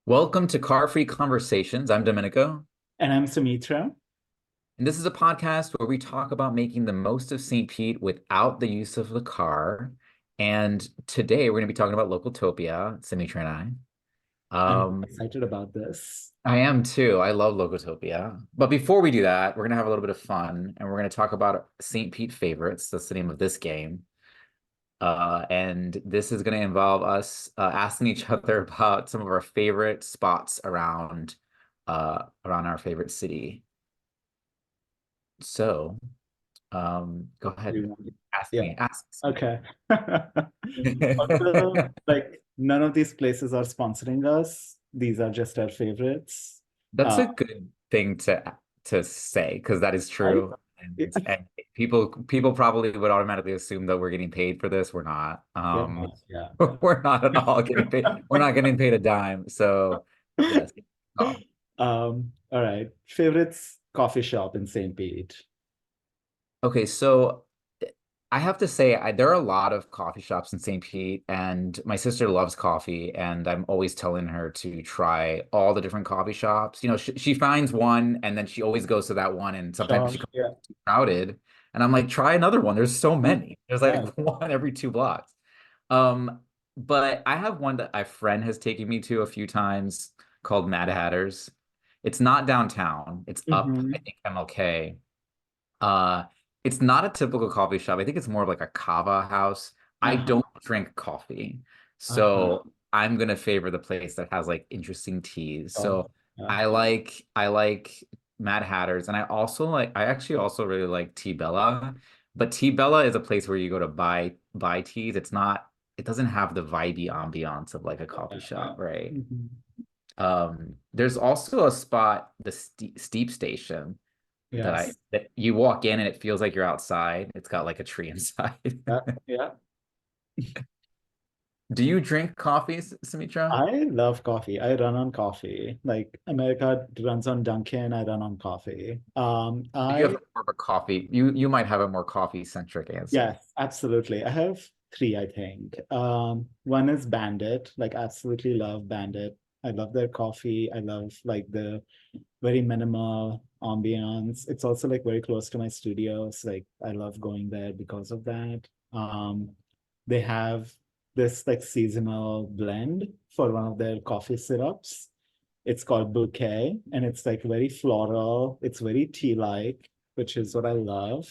Welcome to Car Free Conversations. I'm Domenico, And I'm Sumitra. and this is a podcast where we talk about making the most of St. Pete without the use of the car. And today we're going to be talking about Localtopia, Sumitra and I. I'm excited about this. I am too. I love Localtopia. But before we do that, we're going to have a little bit of fun and we're going to talk about St. Pete favorites. That's the name of this game. And this is going to involve us asking each other about some of our favorite spots around our favorite city. So, go ahead, You want- ask Yeah. me, ask me. Okay. Also, like none of these places are sponsoring us. These are just our favorites. That's Uh, a good thing to say because that is I, true. And people probably would automatically assume that we're getting paid for this. We're not. yeah, yeah. We're not at all getting paid. We're not getting paid a dime. So, yes. Oh. All right. Favorites coffee shop in St. Pete. Okay, so I have to say, there are a lot of coffee shops in St. Pete, and my sister loves coffee, and I'm always telling her to try all the different coffee shops. She finds one, and then she always goes to that one, and sometimes Sure. she comes Yeah. too crowded, and I'm like, try another one. There's so many. There's like Yeah. one every 2 blocks. Um, but I have one that a friend has taken me to a few times called Mad Hatter's. It's not downtown. It's up, I Hmm. think, MLK. Uh, it's not a typical coffee shop. I think it's more of like a kava house. I Uh-huh. don't drink coffee, Uh-huh. so I'm gonna favor the place that has like interesting teas. So, So yeah. I like Mad Hatters, and I actually also really like Tea Bella. But Tea Bella is a place where you go to buy teas. It doesn't have the vibey ambiance of like a coffee shop, right? Mhm. There's also a spot, the Steep Station Yes. that you walk in and it feels like you're outside. It's got like a tree inside. Yeah. Yeah. Do you drink coffee, Sumitra? I love coffee. I run on coffee. Like America runs on Dunkin', I run on coffee. You have I more of a coffee. You might have a more coffee centric answer. Yes, absolutely. I have three, I think. One is Bandit. Like absolutely love Bandit. I love their coffee. I love like the very minimal ambience. It's also like very close to my studio. So like I love going there because of that. They have this like seasonal blend for one of their coffee syrups. It's called Bouquet, and it's like very floral. It's very tea-like, which is what I love.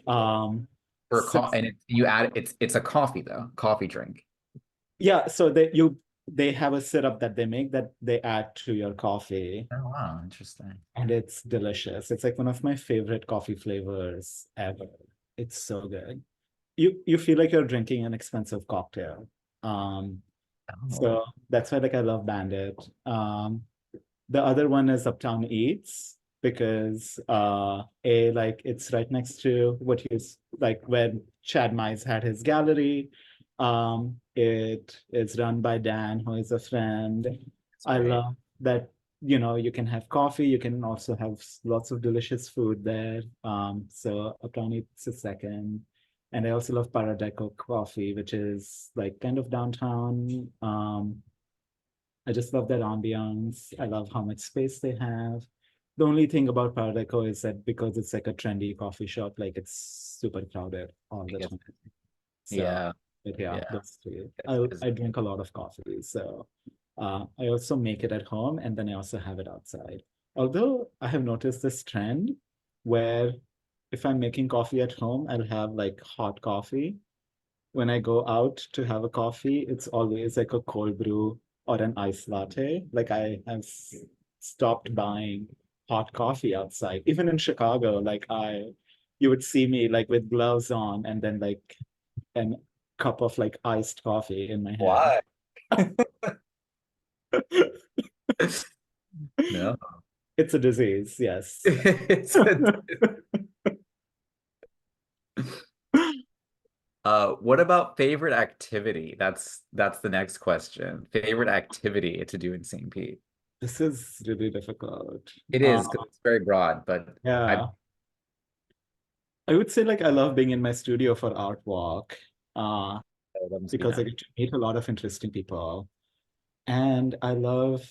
Um, For a so and you add it's a coffee though, coffee drink. yeah, so they have a syrup that they make that they add to your coffee, Oh wow, interesting. and it's delicious. It's like one of my favorite coffee flavors ever. It's so good. You feel like you're drinking an expensive cocktail. Um, Oh, so that's why like I love Bandit. The other one is Uptown Eats because like it's right next to what he's like where Chad Mize had his gallery. It is run by Dan, who is a friend. that's I great. love that, you can have coffee, you can also have lots of delicious food there. So Uptown Eats is second. And I also love Paradeco Coffee, which is like kind of downtown. I just love that ambiance. I love how much space they have. The only thing about Paradeco is that because it's like a trendy coffee shop, like it's super crowded all I the guess. time. So, Yeah, but yeah, yeah. those three. That's, I drink a lot of coffee, so I also make it at home and then I also have it outside. Although I have noticed this trend where if I'm making coffee at home, I'll have like hot coffee. When I go out to have a coffee, it's always like a cold brew or an iced latte. Like I have stopped buying hot coffee outside. Even in Chicago, you would see me like with gloves on and then like an cup of like iced coffee in my hand. why? No. It's a disease, yes. It's what about favorite activity? That's the next question. Favorite activity to do in St. Pete. This is really difficult. It is because it's very broad, but I Yeah, I would say like I love being in my studio for art walk, that must be because I nice. get to meet a lot of interesting people. And I love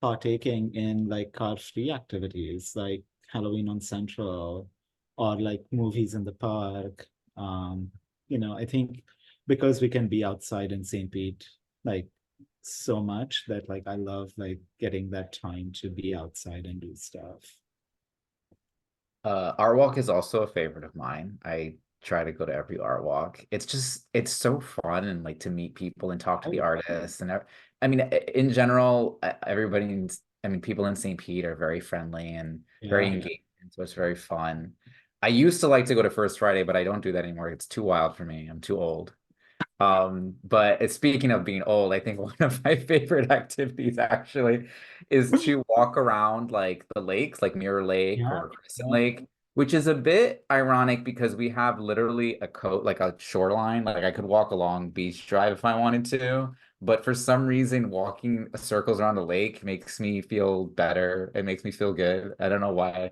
partaking in like car-free activities like Halloween on Central or like movies in the park. Um, I think because we can be outside in St. Pete like so much that like I love like getting that time to be outside and do stuff. Art walk is also a favorite of mine. I try to go to every art walk. It's so fun and like to meet people and talk to the Oh, artists I mean in general everybody I mean people in St. Pete are very friendly and very yeah. engaging, so it's very fun. I used to like to go to First Friday, but I don't do that anymore. It's too wild for me. I'm too old. But speaking of being old, I think one of my favorite activities actually is to walk around like the lakes, like Mirror Lake Yeah. or Crescent Yeah. Lake, which is a bit ironic because we have literally a coast, like a shoreline. Like I could walk along Beach Drive if I wanted to, but for some reason, walking circles around the lake makes me feel better. It makes me feel good. I don't know why.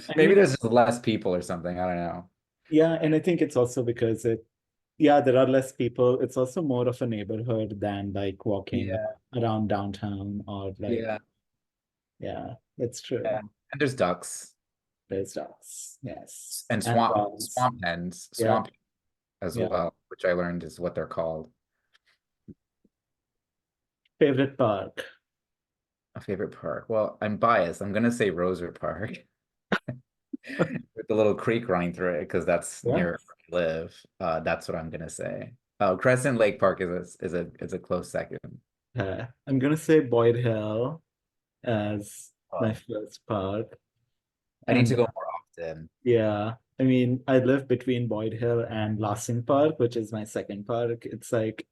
I Maybe mean, there's just less people or something. I don't know. yeah, and I think it's also because yeah, there are less people. It's also more of a neighborhood than like walking Yeah, around downtown or like, yeah. yeah, that's true. Yeah. And there's ducks There's dogs, yes, and and dogs. swamp hens, Yeah, swamp as yeah. well, which I learned is what they're called. Favorite park. A favorite park. Well, I'm biased. I'm gonna say Roser Park with the little creek running through it because that's Yeah, near where I live. That's what I'm gonna say. Oh, Crescent Lake Park is a close second. I'm gonna say Boyd Hill as my Oh, first park, I need and to go more often. yeah, I mean, I live between Boyd Hill and Lassing Park, which is my second park. It's like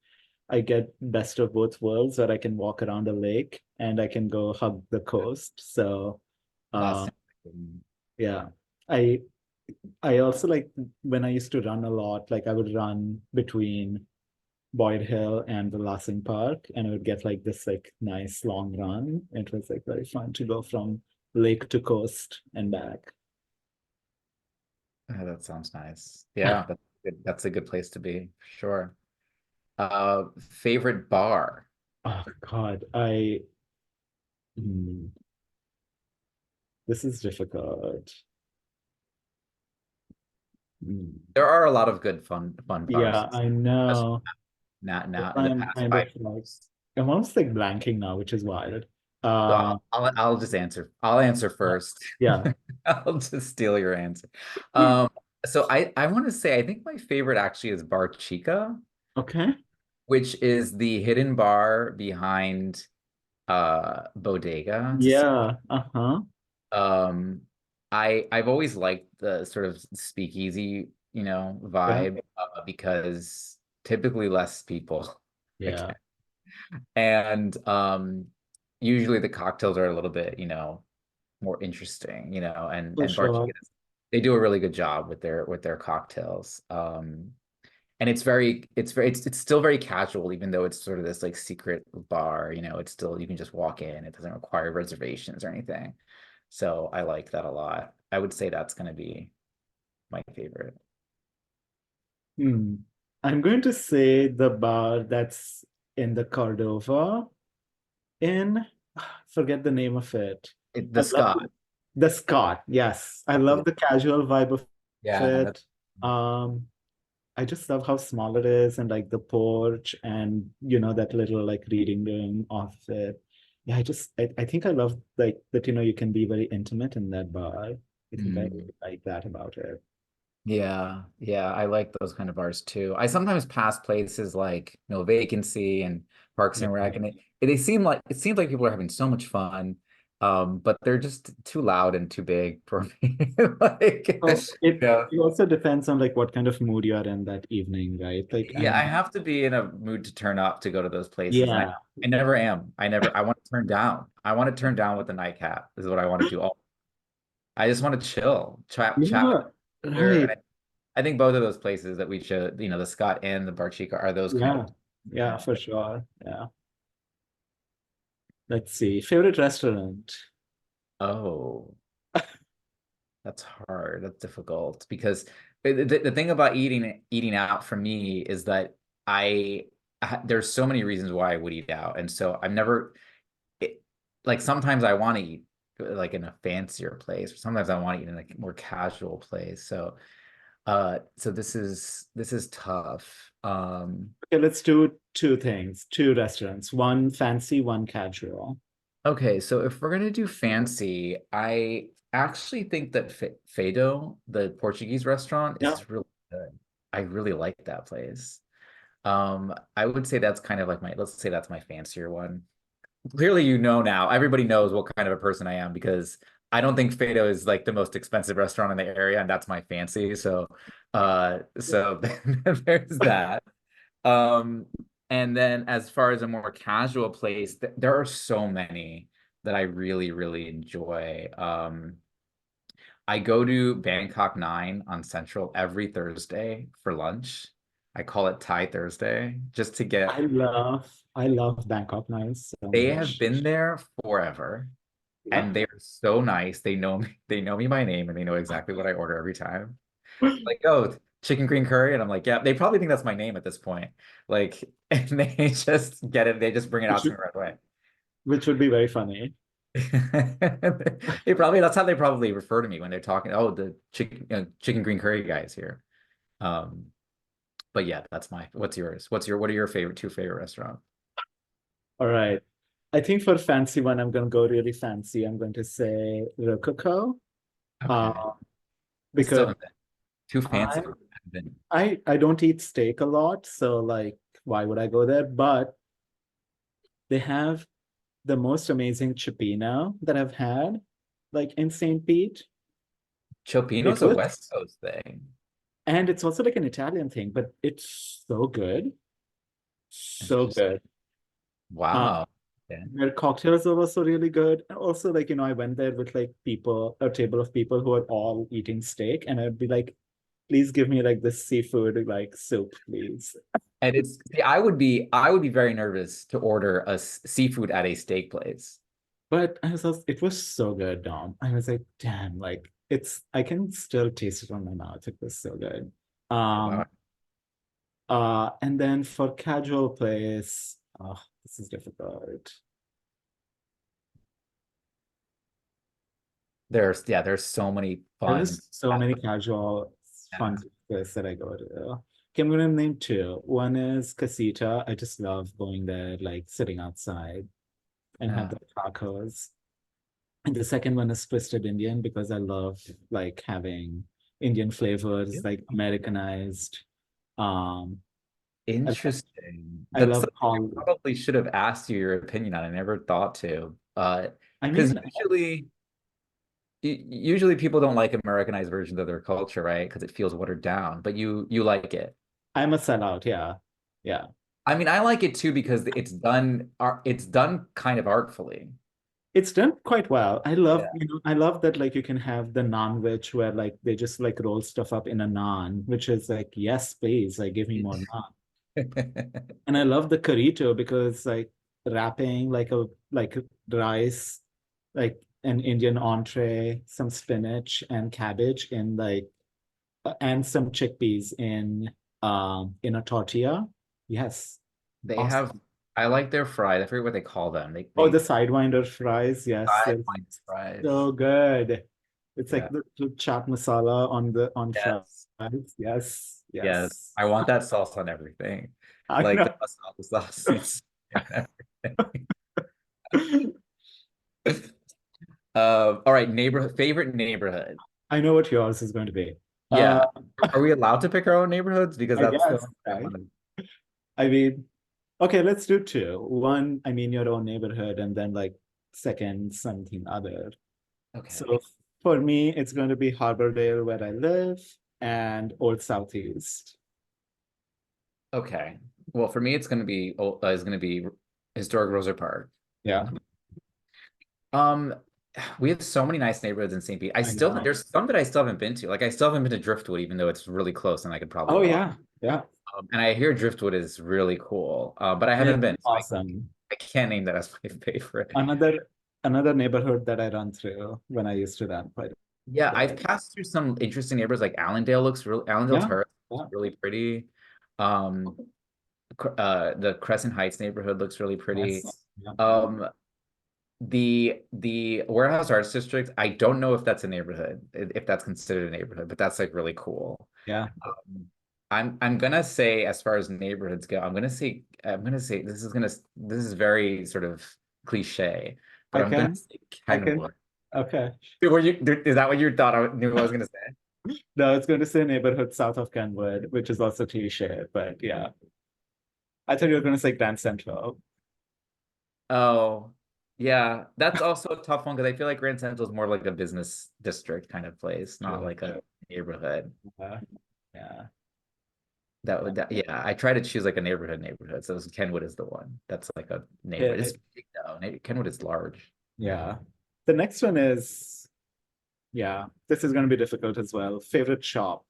I get best of both worlds where I can walk around a lake and I can go hug the coast. So, Last uh, time. yeah, I I also like when I used to run a lot, like I would run between Boyd Hill and the Lassing Park, and I would get like this like nice long run. It was like very fun to go from lake to coast and back. That sounds nice. Yeah, that's a good place to be, for sure. Favorite bar. Oh God, hmm, this is difficult. Hmm. There are a lot of good fun bars, Yeah, I especially know. now in the I'm past kind of five like years. I'm almost like blanking now, which is wild. So Uh, I'll just answer. I'll answer first. yeah. I'll just steal your answer. Um, so I want to say I think my favorite actually is Bar Chica, Okay. which is the hidden bar behind Bodega. Yeah. Uh-huh. Um, I've always liked the sort of speakeasy, Yeah. vibe because typically less people. Yeah. And usually the cocktails are a little bit, more interesting, For and Barkeegan, sure. they do a really good job with their cocktails. And it's still very casual, even though it's sort of this like secret bar, it's still you can just walk in. It doesn't require reservations or anything. So I like that a lot. I would say that's gonna be my favorite. Hmm. I'm going to say the bar that's in the Cordova in forget the name of it. The I love Scott. the Scott. Yes. I That's a love good. the casual vibe of Yeah, it. that's Um, I just love how small it is and like the porch and that little like reading room off it. Yeah, I think I love like that you can be very intimate in that bar. I think I mm. really like that about it. Yeah, yeah, I like those kind of bars too. I sometimes pass places like No Vacancy and Parks Yeah. and Rec, and it seems like people are having so much fun, but they're just too loud and too big for me. Like, So yeah, it also depends on like what kind of mood you are in that evening, right? Like I yeah, I mean, have to be in a mood to turn up to go to those places, and I, yeah. I never am. I want to turn down. I want to turn down with the nightcap. Is what I want to do. I just want to chill, chat with Yeah, her, and right. I think both of those places that we should, the Scott and the Barchica are those kind Yeah. of, Yeah, for sure. Yeah. Let's see. Favorite restaurant. oh, that's hard. That's difficult because the thing about eating out for me is that I there's so many reasons why I would eat out. And so I'm never like sometimes I want to eat like in a fancier place, or sometimes I want to eat in a more casual place. So so this is tough. Okay, let's do two things, two restaurants, one fancy, one casual. Okay, so if we're gonna do fancy, I actually think that Fado, the Portuguese restaurant, Yeah. is really good. I really like that place. I would say that's kind of like let's say that's my fancier one. Clearly, you know now, everybody knows what kind of a person I am because I don't think Fado is like the most expensive restaurant in the area, and that's my fancy. So there's that. Um, and then as far as a more casual place, there are so many that I really, really enjoy. I go to Bangkok 9 on Central every Thursday for lunch. I call it Thai Thursday just to I get, love I love Bangkok nights so they have much. been there forever Yeah. and they're so nice. They know me by name and they know exactly what I order every time. Like, oh, chicken green curry. And I'm like, yeah, they probably think that's my name at this point. Like, and they just get it. They just bring it Which out to would, me right away. which would be very funny. That's how they probably refer to me when they're talking. Oh, the chicken green curry guy is here. Um, but yeah, what's yours? What are your two favorite restaurants? All right. I think for fancy one, I'm going to go really fancy. I'm going to say Rococo, uh, Okay. I still because haven't been too I, fancy. I haven't been. I don't eat steak a lot, so like, why would I go there? But they have the most amazing cioppino that I've had, like in St. Pete. It Chopino's a was, West Coast thing. and it's also like an Italian thing, but it's so good, so Interesting. good. Uh, Wow. Yeah. their cocktails are also really good. And also, like, I went there with like people, a table of people who are all eating steak, and I'd be like, please give me like this seafood like soup, please. And see, I would be very nervous to order seafood at a steak place. But it was so good, Dom. I was like, damn, like I can still taste it on my mouth. It was so good. Wow. Um, and then for casual place, oh, this is difficult. There's so many fun. There's so many casual fun Yeah. places that I go to. Okay, I'm gonna name two. One is Casita. I just love going there, like sitting outside and have Yeah. the tacos. And the second one is Twisted Indian because I love like having Indian flavors, like Americanized. Um, I, Interesting. I That's love something I Paul. probably should have asked you your opinion on. I never thought to. I Because mean, usually people don't like Americanized versions of their culture, right? Because it feels watered down. But you like it. I'm a sellout. Yeah, yeah. I mean, I like it too because it's done kind of artfully. It's done quite well. Yeah. I love that like you can have the naan which where like they just like roll stuff up in a naan, which is like, yes, please, like give me more naan. And I love the currito because like wrapping like rice, like an Indian entree, some spinach and cabbage in like and some chickpeas in a tortilla. Yes. They Awesome. have, I like their fries. I forget what they call them. Oh, the They sidewinder fries. Yes, fried they're my fries. so good. It's like Yeah. the chaat masala on fries. Yes. Yes, Yes. yes. I want that sauce on everything. I Like the know. masala sauce. It's all right, favorite neighborhood. I know what yours is going to be. Uh, Yeah. Are we allowed to pick our own neighborhoods? Because I that's the guess, only thing I right? want to. I mean, okay, let's do two. One, I mean your own neighborhood, and then like second, something other. Okay. So for me, it's going to be Harbordale where I live and Old Southeast. Okay. Well, for me, it's gonna be historic Roser Park. Yeah, Um, we have so many nice neighborhoods in St. Pete. I know. There's some that I still haven't been to. Like I still haven't been to Driftwood, even though it's really close and I could probably Oh walk. yeah, yeah. And I hear Driftwood is really cool, but I haven't It's been, so awesome. I can't name that as my favorite. Another neighborhood that I run through when I used to run quite Yeah, a I've bit. passed through some interesting neighborhoods. Like Allendale Yeah, Terrace looks yeah. really pretty. Um, the Crescent Heights neighborhood looks really pretty. Yes. Yeah. Um, the Warehouse Arts District, I don't know if that's a neighborhood, if that's considered a neighborhood, but that's like really cool. Yeah. Um, I'm gonna say as far as neighborhoods go, I'm gonna say this is very sort of cliche, but I I'm gonna can, say I can. Kenwood. Okay. Is that what you thought I knew I was gonna say? No, it's going to say neighborhood south of Kenwood, which is also cliche, but yeah. I thought you were going to say Grand Central. Oh, yeah, that's also a tough one because I feel like Grand Central is more like a business district kind of place, not True. like a neighborhood. Uh, yeah. Yeah, I try to choose like a neighborhood. So Kenwood is the one. That's like a neighborhood. It's It, big though. Kenwood is large. yeah. The next one is, yeah, this is going to be difficult as well. Favorite shop.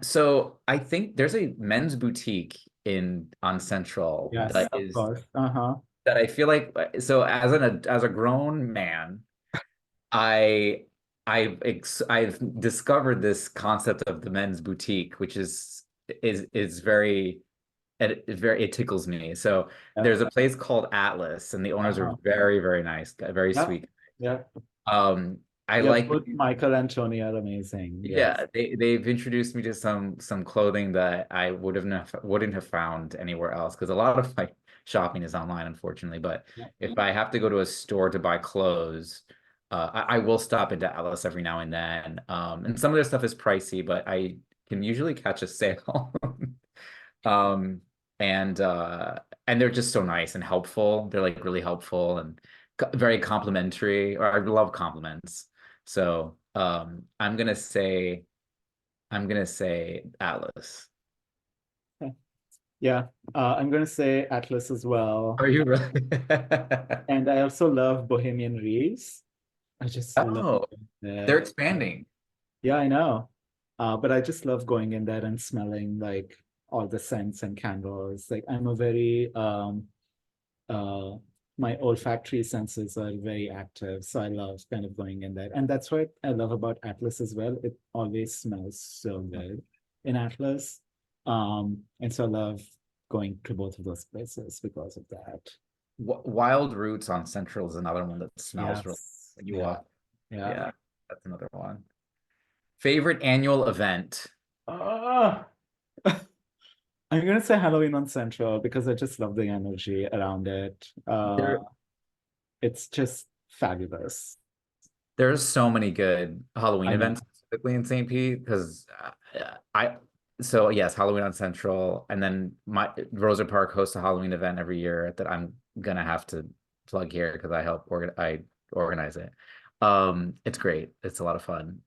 So I think there's a men's boutique in on Central Yes, of course. Uh-huh. that I feel like so as a grown man, I I've discovered this concept of the men's boutique, which is very it tickles me. So Yeah. there's a place called Atlas, and the owners are Uh-huh. very, very nice, very Yeah. sweet. Yeah. I Yeah, like both Michael and Tony are amazing. Yes. yeah, they've introduced me to some clothing that I wouldn't have found anywhere else because a lot of my shopping is online, unfortunately. But Yeah. if I have to go to a store to buy clothes, I will stop into Atlas every now and then. And some of their stuff is pricey, but I can usually catch a sale. Um, and they're just so nice and helpful. They're like really helpful and very complimentary. Or I love compliments. So I'm gonna say Atlas. Yeah. I'm going to say Atlas as well. Are you really? And I also love Bohemian Reeves. I just love Oh, they're that. expanding. Yeah, I know. But I just love going in there and smelling like all the scents and candles. Like I'm a very uh my olfactory senses are very active. So I love kind of going in there. And that's what I love about Atlas as well. It always smells so good in Atlas. And so I love going to both of those places because of that. Wild Roots on Central is another one that smells real Yes. when you Yeah. walk. Yeah. Yeah, that's another one. Favorite annual event? Ah. I'm gonna say Halloween on Central because I just love the energy around it. There, It's just fabulous. there's so many good Halloween I know. events specifically in St. Pete because I so yes, Halloween on Central, and then my Rosa Park hosts a Halloween event every year that I'm gonna have to plug here because I organize it. It's great. It's a lot of fun.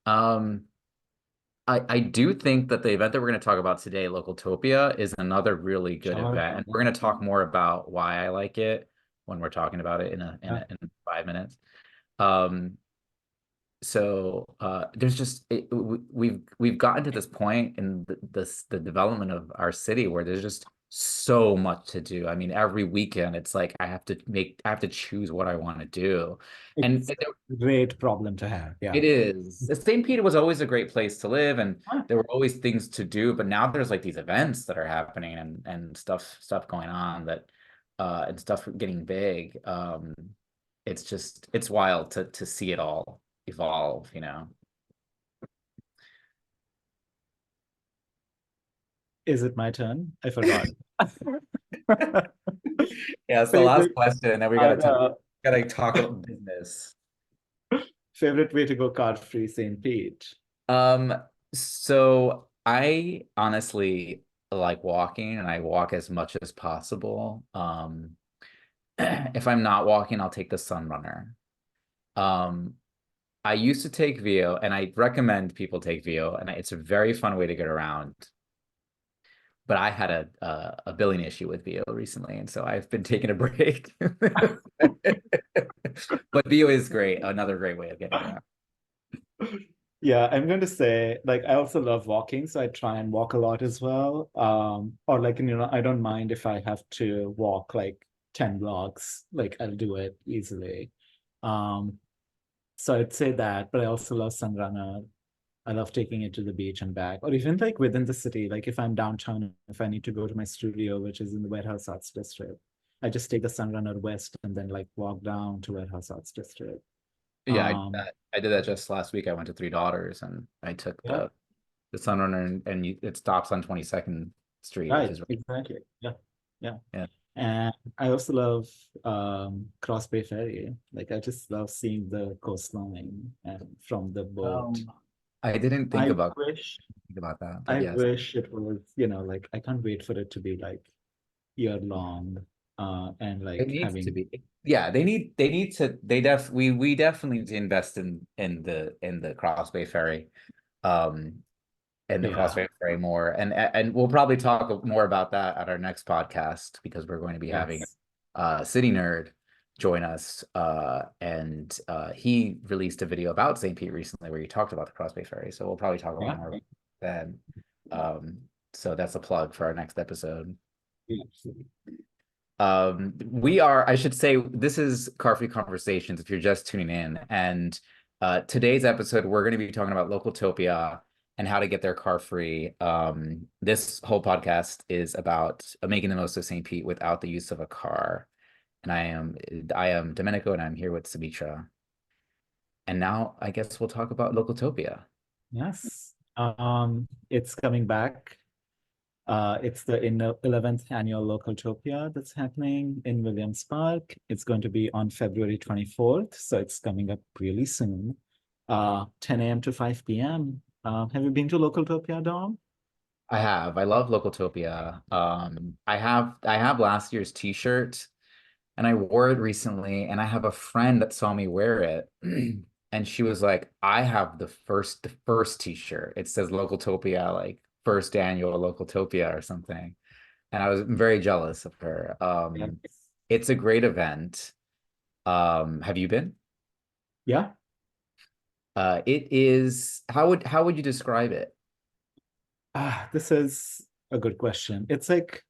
I do think that the event that we're going to talk about today, Localtopia, is another really good Sure. event, and we're going to talk more about why I like it when we're talking about it Yeah. in 5 minutes. Um, there's just we've gotten to this point in the development of our city where there's just so much to do. I mean, every weekend it's like I have to choose what I want to do, and It's a great problem to have. Yeah. it is. St. Peter was always a great place to live, and Huh. there were always things to do. But now there's like these events that are happening and stuff going on that and stuff getting big. It's wild to see it all evolve, you know. Is it my turn? I forgot. Yeah, it's the last Favorite, question, and then we I gotta talk know. gotta talk about business. Favorite way to go card-free St. Pete. Um, so I honestly like walking, and I walk as much as possible. If I'm not walking, I'll take the Sun Runner. Um, I used to take Vio, and I recommend people take Vio, and it's a very fun way to get around. But I had a billing issue with Vio recently, and so I've been taking a break. But Vio is great, another great way of getting around. Yeah, I'm going to say, like, I also love walking, so I try and walk a lot as well. Or like, I don't mind if I have to walk like 10 blocks, like I'll do it easily. Um, so I'd say that, but I also love Sunrunner. I love taking it to the beach and back, or even like within the city, like if I'm downtown, if I need to go to my studio, which is in the Warehouse Arts District. I just take the Sunrunner West and then like walk down to Warehouse Arts District. Yeah, I did Um, that. I did that just last week. I went to Three Daughters and I took yeah, the Sunrunner and it stops on 22nd Street, which right, is exactly. Yeah, yeah. yeah. And I also love Cross Bay Ferry. Like I just love seeing the coastline and from the boat. Um, I didn't I wish think about that, but I yes, wish it was, like I can't wait for it to be like year long and it like needs to having be. Yeah, they need to we definitely need to invest in the Cross Bay Ferry. Um, and the yeah, CrossFit Ferry more. And we'll probably talk more about that at our next podcast because we're going to be having yes. City Nerd join us. And he released a video about St. Pete recently where he talked about the CrossFit Ferry. So we'll probably talk a lot Yeah, more about that then. So that's a plug for our next episode. yeah. I should say, this is Car Free Conversations if you're just tuning in. And today's episode, we're going to be talking about Localtopia and how to get their car free. This whole podcast is about making the most of St. Pete without the use of a car. And I am Domenico, and I'm here with Sabitra. And now I guess we'll talk about Localtopia. Yes. It's coming back. It's the 11th annual Localtopia that's happening in Williams Park. It's going to be on February 24th, so it's coming up really soon. 10 a.m. to 5 p.m. Have you been to Localtopia, Dom? I have. I love Localtopia. I have last year's t-shirt and I wore it recently, and I have a friend that saw me wear it, and she was like, "I have the first T-shirt. It says Localtopia, like first annual Localtopia or something." And I was very jealous of her. Yeah. It's a great event. Have you been? Yeah. It is. How would you describe it? This is a good question. It's like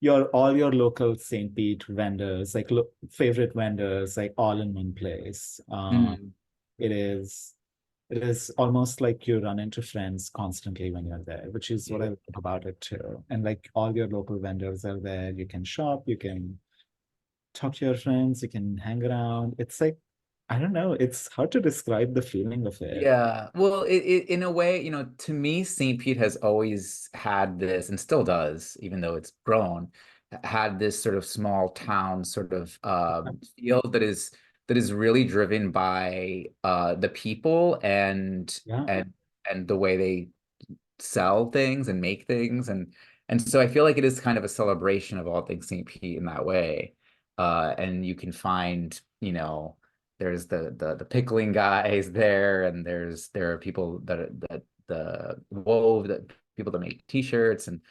your local St. Pete vendors, like favorite vendors, like all in one place. Mhm. It is it is almost like you run into friends constantly when you're there, which is what I Yeah. like about it too. And like all your local vendors are there. You can shop, you can talk to your friends, you can hang around. It's like, I don't know, it's hard to describe the feeling of it. Yeah, well, in a way, to me, St. Pete has always had this, and still does, even though it's grown, had this sort of small town sort of feel that is really driven by the people Yeah. and the way they sell things and make things, and so I feel like it is kind of a celebration of all things St. Pete in that way. And you can find, there's the pickling guys there, and there are people that the wove that people that make t-shirts, and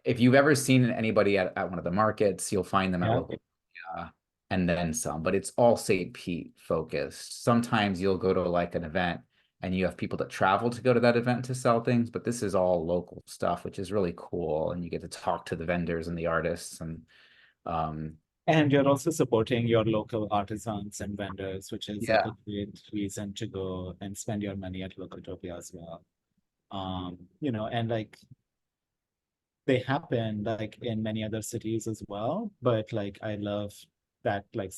if you've ever seen anybody at one of the markets, you'll find them at Yeah. local and then some, but it's all St. Pete focused. Sometimes you'll go to like an event and you have people that travel to go to that event to sell things, but this is all local stuff, which is really cool. And you get to talk to the vendors and the artists, and um And you're also supporting your local artisans and vendors, which is like yeah. a great reason to go and spend your money at Localtopia as well. And like they happen like in many other cities as well, but like I love that like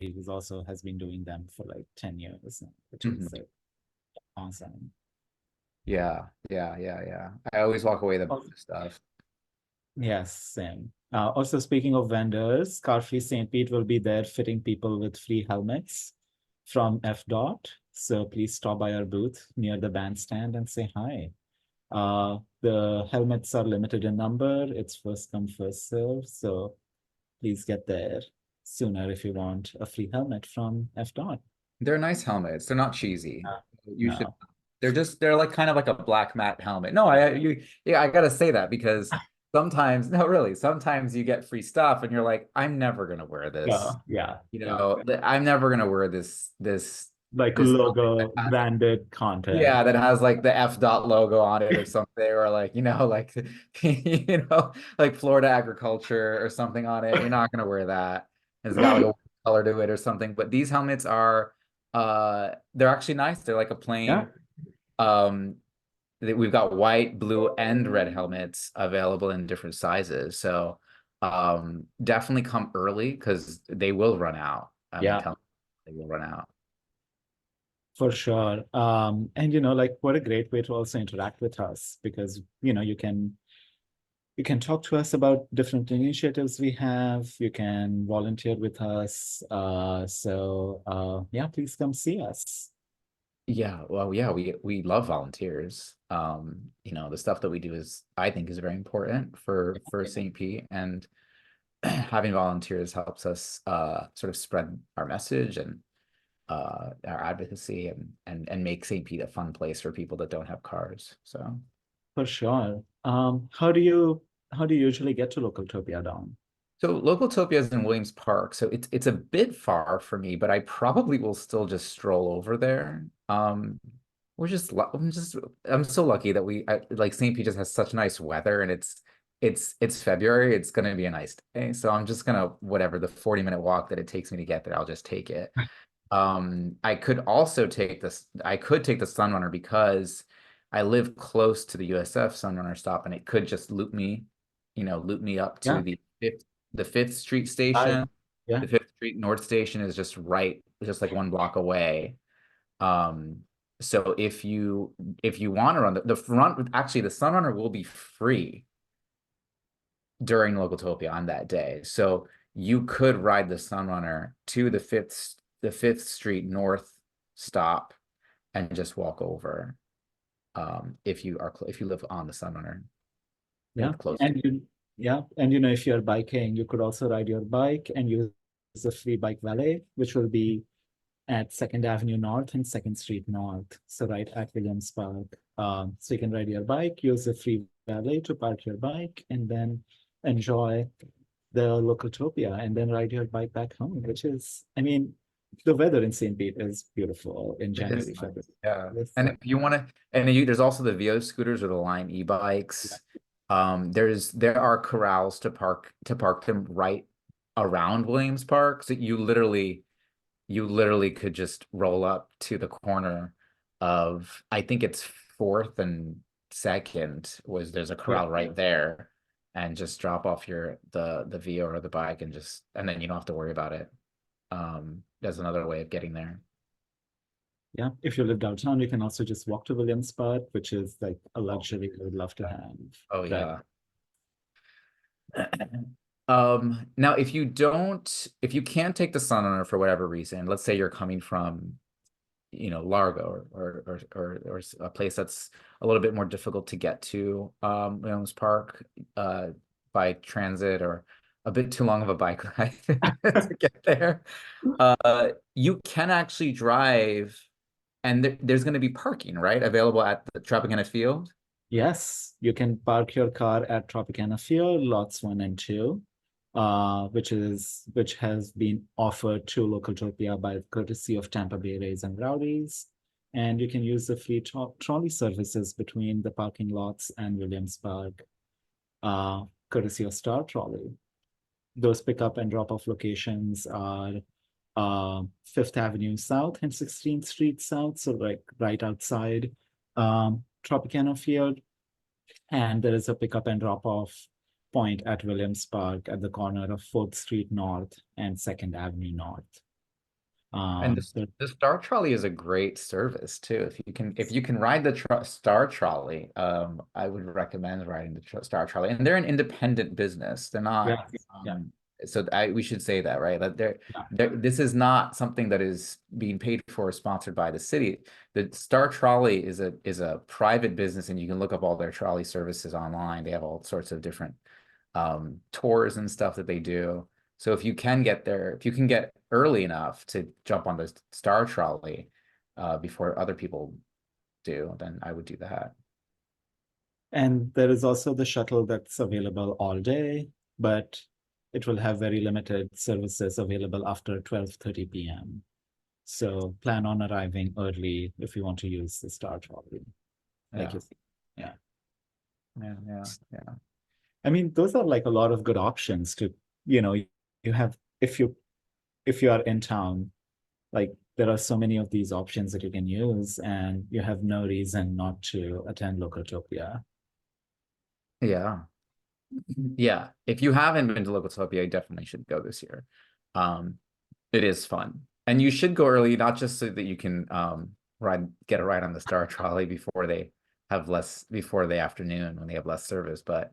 cities also has been doing them for like 10 years now, which is Mhm. like awesome. Yeah, yeah. I always walk away the stuff. Yes, same. Also, speaking of vendors, Carfree St. Pete will be there fitting people with free helmets from F. Dot. So please stop by our booth near the bandstand and say hi. The helmets are limited in number. It's first come, first serve. So please get there sooner if you want a free helmet from F. Dot. They're nice helmets. They're not cheesy. You should. No. They're like kind of like a black matte helmet. No, yeah, I gotta say that because sometimes, no, really, sometimes you get free stuff and you're like, I'm never gonna wear this. Yeah, yeah, yeah. I'm never gonna wear Like this helmet that logo has, branded content. yeah, that has like the F dot logo on it or something, or like, like like Florida agriculture or something on it. You're not gonna wear that. It's got like a color to it or something. But these helmets are they're actually nice. They're like a Yeah. plain we've got white, blue, and red helmets available in different sizes. So Definitely come early because they will run out. I'm Yeah, telling you, they will run out. for sure. And like what a great way to also interact with us because you can talk to us about different initiatives we have. You can volunteer with us. Yeah, please come see us. Yeah, well, yeah, we love volunteers. The stuff that we do is I think is very important for St. Pete, and having volunteers helps us sort of spread our message and our advocacy and make St. Pete a fun place for people that don't have cars. So For sure. How do you usually get to Localtopia down? Localtopia is in Williams Park, so it's a bit far for me, but I probably will still just stroll over there. I'm so lucky that like St. Pete just has such nice weather, and it's February. It's gonna be a nice day, so I'm just gonna whatever the 40-minute walk that it takes me to get there, I'll just take it. I could also take this. I could take the Sunrunner because I live close to the USF Sunrunner stop, and it could just loop me up to Yeah. the Fifth Street Hi. station. Yeah. The Fifth Street North Station is just like one block away. Um, so if you want to run the front, actually, the Sunrunner will be free during Localtopia on that day. So you could ride the Sunrunner to the Fifth Street North stop and just walk over. If you live on the Sunrunner, Yeah. like close to. And if you're biking, you could also ride your bike and use the free bike valet, which will be at Second Avenue North and Second Street North. So right at Williams Park. So you can ride your bike, use the free valet to park your bike, and then enjoy the Localtopia and then ride your bike back home, which is, I mean, the weather in St. Pete is beautiful in It is January, nice. February. Yeah. It's And like, if you want to, there's also the VO scooters or the Lime e-bikes. There are corrals to park them right around Williams Park. So you literally could just roll up to the corner of, I think it's Fourth and Second, there's a yeah, corral right there, and just drop off the VO or the bike, and then you don't have to worry about it. There's another way of getting there. yeah. If you live downtown, you can also just walk to Williams Park, which is like a luxury I would love to Yeah. have. Oh Right. yeah. Now if you can't take the sun on for whatever reason, let's say you're coming from, Largo or a place that's a little bit more difficult to get to, Williams Park, uh, by transit, or a bit too long of a bike ride to get there. You can actually drive, and there's going to be parking, right, available at the Tropicana Field. Yes, you can park your car at Tropicana Field, lots 1 and 2, which has been offered to Localtopia by courtesy of Tampa Bay Rays and Rowdies. And you can use the free trolley services between the parking lots and Williamsburg, courtesy of Star Trolley. Those pickup and drop off locations are Fifth Avenue South and 16th Street South, so like right outside Tropicana Field. And there is a pickup and drop off point at Williams Park at the corner of 4th Street North and 2nd Avenue North. And Um, there- the Star Trolley is a great service too. If you can ride the Star Trolley, I would recommend riding the Star Trolley. And they're an independent business. They're not. yeah, yeah, So we should say that, right? That yeah. this is not something that is being paid for or sponsored by the city. The Star Trolley is a private business, and you can look up all their trolley services online. They have all sorts of different tours and stuff that they do. So if you can get early enough to jump on the Star Trolley before other people do, then I would do that. And there is also the shuttle that's available all day, but it will have very limited services available after 12:30 p.m. So plan on arriving early if you want to use the Star Trolley. Like Yeah, you said. Yeah. yeah, yeah, yeah. I mean, those are like a lot of good options to, you know, you have if you are in town, like there are so many of these options that you can use, and you have no reason not to attend Localtopia. Yeah. Yeah, if you haven't been to Localtopia, you definitely should go this year. Um, it is fun. And you should go early, not just so that you can get a ride on the Star Trolley before the afternoon when they have less service, but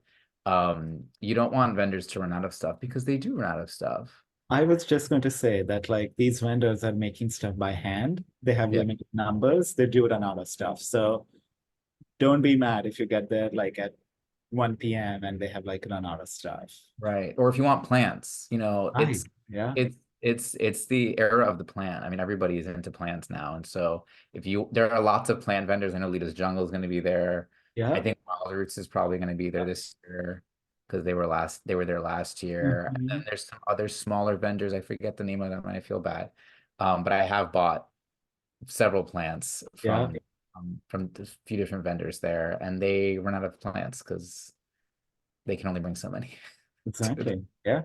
you don't want vendors to run out of stuff because they do run out of stuff. I was just going to say that like these vendors are making stuff by hand. They have Yeah. limited numbers. They do run out of stuff. So don't be mad if you get there like at 1 p.m. and they have like run out of stuff. Right. Or if you want plants, Right. Yeah. it's the era of the plant. I mean, everybody is into plants now. And so if you there are lots of plant vendors. I know Lita's Jungle is going to be there. I Yeah. think Wild Roots is probably going to be there Yeah. this year because they were there last year. And then Mhm. there's some other smaller vendors. I forget the name of them and I feel bad. But I have bought several plants Yeah. from a few different vendors there, and they run out of plants because they can only bring so many. Exactly. Yeah.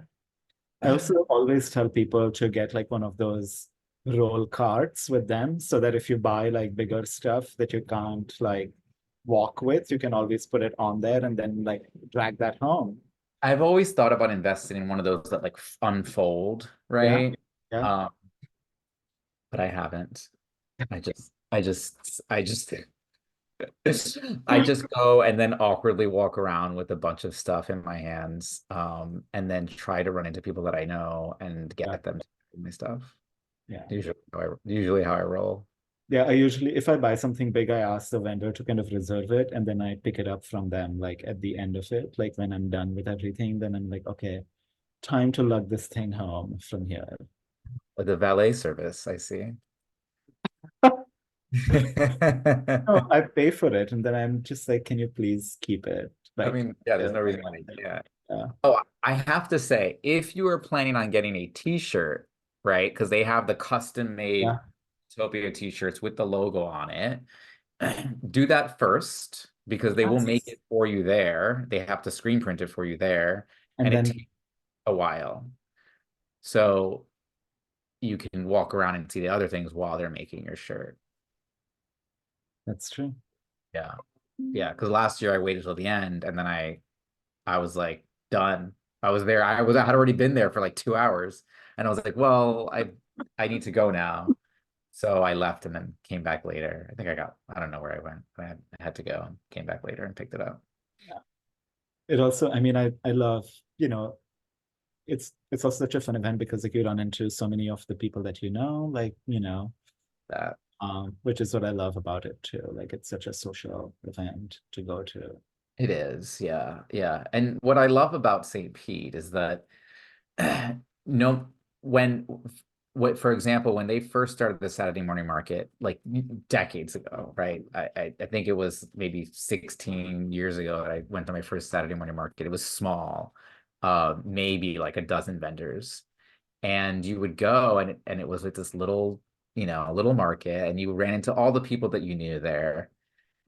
I also always tell people to get like one of those roll carts with them so that if you buy like bigger stuff that you can't like walk with, you can always put it on there and then like drag that home. I've always thought about investing in one of those that like unfold, Yeah. right? Yeah. Um, but I haven't. I just I just go and then awkwardly walk around with a bunch of stuff in my hands, and then try to run into people that I know and Yeah. get them to do my stuff. Yeah. Usually how I roll. Yeah. I usually, if I buy something big, I ask the vendor to kind of reserve it and then I pick it up from them like at the end of it. Like when I'm done with everything, then I'm like, okay, time to lug this thing home from here. Like the valet service, I see. No, I pay for it, and then I'm just like, can you please keep it? I Like, mean, yeah, there's yeah, no reason why they can't. yeah, Oh, I have to say, if you are planning on getting a t-shirt, right? Because they have the custom-made yeah. Topia t-shirts with the logo on it, do that first because they will make Yes. it for you there. They have to screen print it for you there, And and it then takes a while. So you can walk around and see the other things while they're making your shirt. that's true. Yeah. Yeah, because last year I waited till the end and then I was like done. I was there. I had already been there for like 2 hours, and I was like, well, I need to go now. So I left and then came back later. I don't know where I went, but I had to go and came back later and picked it up. Yeah. It also, I mean, I love, you know, it's also such a fun event because like you run into so many of the people that you know, like, That which is what I love about it too. Like it's such a social event to go to. it is, yeah, yeah. And what I love about St. Pete is that no when for example, when they first started the Saturday morning market, like decades ago, right? I think it was maybe 16 years ago that I went to my first Saturday morning market. It was small, maybe like a dozen vendors. And you would go and it was like this little market, and you ran into all the people that you knew there.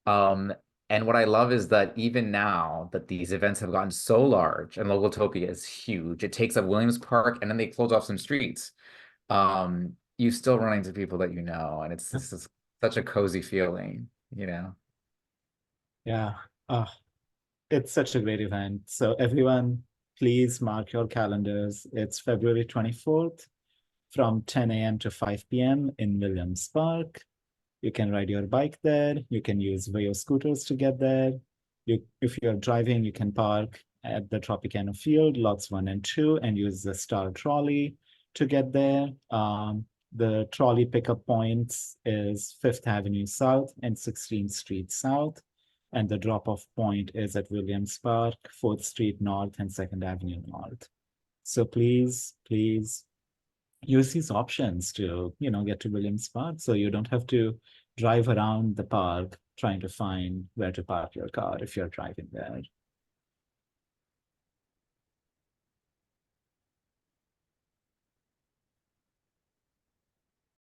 Um, and what I love is that even now that these events have gotten so large and Localtopia is huge, it takes up Williams Park and then they close off some streets. You still run into people that you know, and it's this is such a cozy feeling. Yeah. Oh, it's such a great event. So everyone, please mark your calendars. It's February 24th from 10 a.m. to 5 p.m. in Williams Park. You can ride your bike there. You can use Vayo scooters to get there. If you're driving, you can park at the Tropicana Field, lots 1 and 2, and use the Star Trolley to get there. The trolley pickup points is Fifth Avenue South and 16th Street South. And the drop-off point is at Williams Park, 4th Street North and 2nd Avenue North. So please use these options to, get to Williams Park so you don't have to drive around the park trying to find where to park your car if you're driving there.